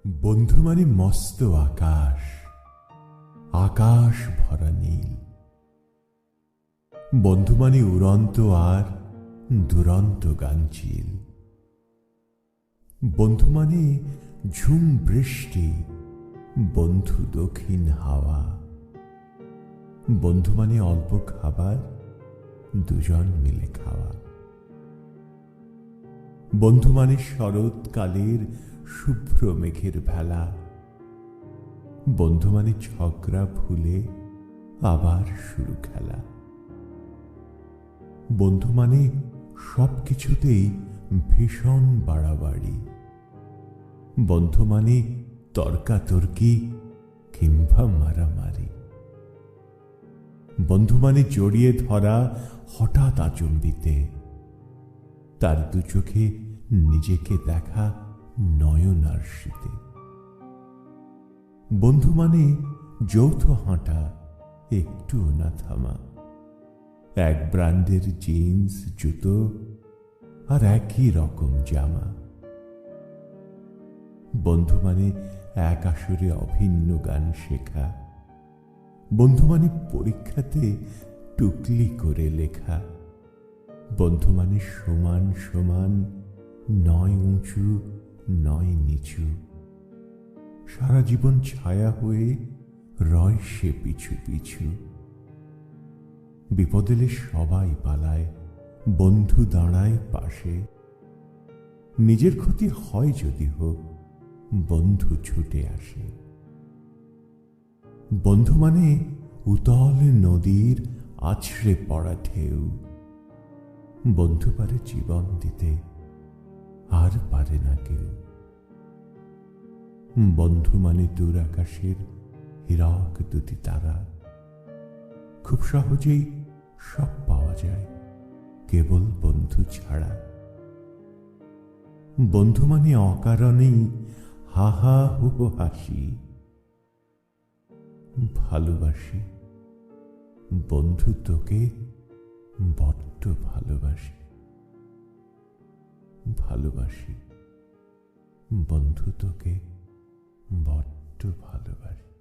বন্ধু মানে মস্ত আকাশ, আকাশ ভরা নীল। বন্ধু মানে উড়ন্ত আর দুরন্ত গানচিল। বন্ধু মানে ঝুম বৃষ্টি, বন্ধু দক্ষিণ হাওয়া। বন্ধু মানে অল্প খাবার, দুজন মিলে খাওয়া। বন্ধু মানে শরৎকালের শুভ্র মেঘের ভেলা। বন্ধু মানে ঝগড়া ভুলে আবার শুরু খেলা। বন্ধু মানে সবকিছুতেই ভীষণ বাড়াবাড়ি। বন্ধু মানে তর্কাতর্কি কিংবা মারামারি। বন্ধু মানে জড়িয়ে ধরা হঠাৎ আচম্বিতে, তার দু চোখে নিজেকে দেখা নয়নার শীতে। বন্ধু মানে যৌথ হাঁটা, একটুও না থামা, এক ব্র্যান্ডের জিন্স জুতো আর একই রকম জামা। বন্ধু মানে এক আসরে অভিন্ন গান শেখা। বন্ধু মানে পরীক্ষাতে টুকলি করে লেখা। বন্ধু মানে সমান সমান, নয় উঁচু নয় নিচু, সারা জীবন ছায়া হয়ে রয় সে পিছু পিছু। বিপদ এলে সবাই পালায়, বন্ধু দাঁড়ায় পাশে। নিজের ক্ষতি হয় যদি হোক, বন্ধু ছুটে আসে। বন্ধু মানে উতল নদীর আছড়ে পড়া ঢেউ। বন্ধু পারে জীবন দিতে, আর পারে না কেউ। বন্ধু মানে দূর আকাশের হীরক দুটি তারা। খুব সহজেই সব পাওয়া যায় কেবল বন্ধু ছাড়া। বন্ধু মানে অকারণেই হা হা হো হো হাসি। ভালোবাসি বন্ধু তোকে, বড্ড ভালোবাসি। ভালোবাসি বন্ধু তোকে, বড্ড ভালোবাসি।